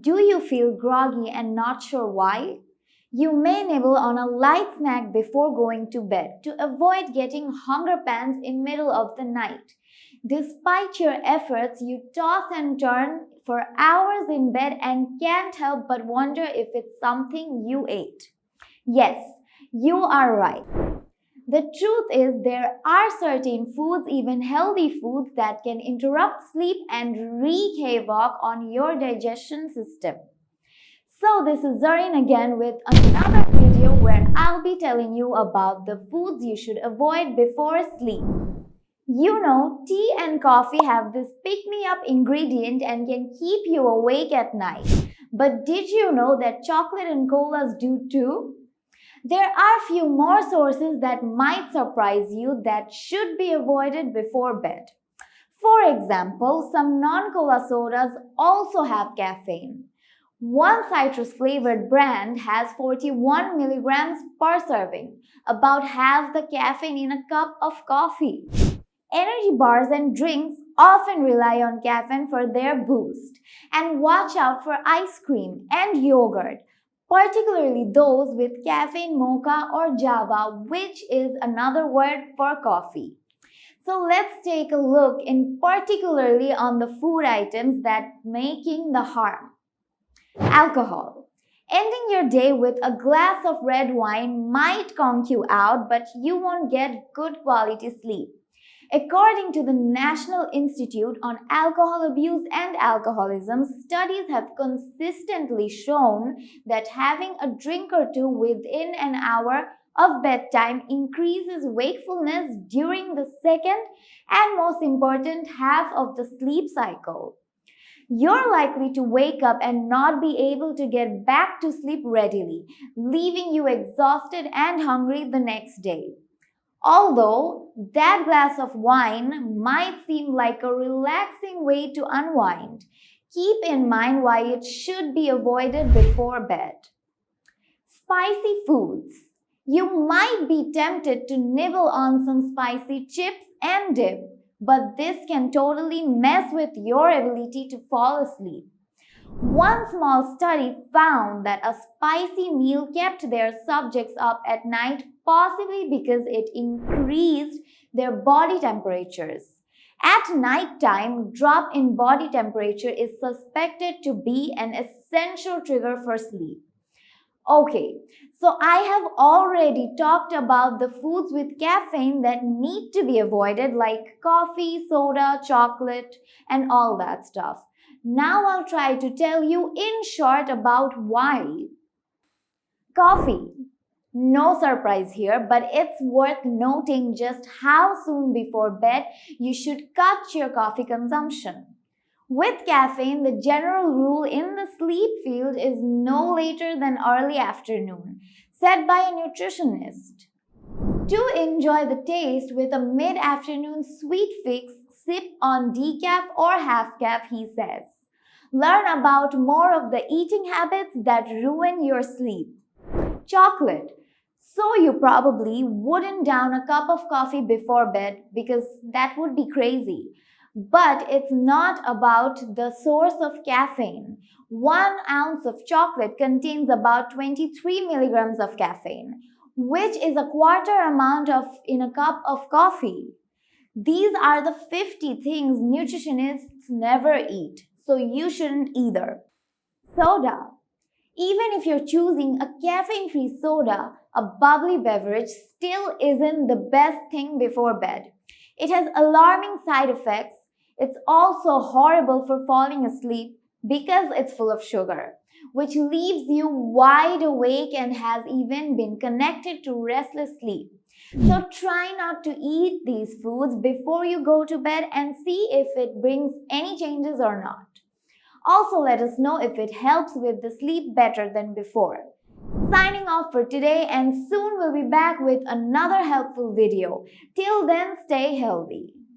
Do you feel groggy and not sure why? You may nibble on a light snack before going to bed to avoid getting hunger pangs in middle of the night. Despite your efforts, you toss and turn for hours in bed and can't help but wonder if it's something you ate. Yes, you are right. The truth is, there are certain foods, even healthy foods, that can interrupt sleep and wreak havoc on your digestion system. So, this is Zareen again with another video where I'll be telling you about the foods you should avoid before sleep. You know, tea and coffee have this pick-me-up ingredient and can keep you awake at night. But did you know that chocolate and colas do too? There are few more sources that might surprise you that should be avoided before bed. For example, some non-cola sodas also have caffeine. One citrus-flavored brand has 41 milligrams per serving, about half the caffeine in a cup of coffee. Energy bars and drinks often rely on caffeine for their boost. And watch out for ice cream and yogurt, particularly those with caffeine mocha or java, which is another word for coffee. So let's take a look in particularly on the food items that making the harm. Alcohol. Ending your day with a glass of red wine might conk you out, but you won't get good quality sleep. According to the National Institute on Alcohol Abuse and Alcoholism, studies have consistently shown that having a drink or two within an hour of bedtime increases wakefulness during the second and most important half of the sleep cycle. You're likely to wake up and not be able to get back to sleep readily, leaving you exhausted and hungry the next day. Although that glass of wine might seem like a relaxing way to unwind, keep in mind why it should be avoided before bed. Spicy foods. You might be tempted to nibble on some spicy chips and dip, but this can totally mess with your ability to fall asleep. One small study found that a spicy meal kept their subjects up at night, possibly because it increased their body temperatures. At night time, drop in body temperature is suspected to be an essential trigger for sleep. Okay, so I have already talked about the foods with caffeine that need to be avoided, like coffee, soda, chocolate, and all that stuff. Now I'll try to tell you in short about why. Coffee. No surprise here, but it's worth noting just how soon before bed you should cut your coffee consumption. With caffeine, the general rule in the sleep field is no later than early afternoon, set by a nutritionist. To enjoy the taste with a mid-afternoon sweet fix, sip on decaf or half-caf, he says. Learn about more of the eating habits that ruin your sleep. Chocolate. So you probably wouldn't down a cup of coffee before bed because that would be crazy. But it's not about the source of caffeine. 1 ounce of chocolate contains about 23 milligrams of caffeine, which is a quarter amount of in a cup of coffee. These are the 50 things nutritionists never eat, so you shouldn't either. Soda. Even if you're choosing a caffeine-free soda, a bubbly beverage still isn't the best thing before bed. It has alarming side effects. It's also horrible for falling asleep because it's full of sugar, which leaves you wide awake and has even been connected to restless sleep. So try not to eat these foods before you go to bed and see if it brings any changes or not. Also, let us know if it helps with the sleep better than before. Signing off for today, and soon we'll be back with another helpful video. Till then, stay healthy.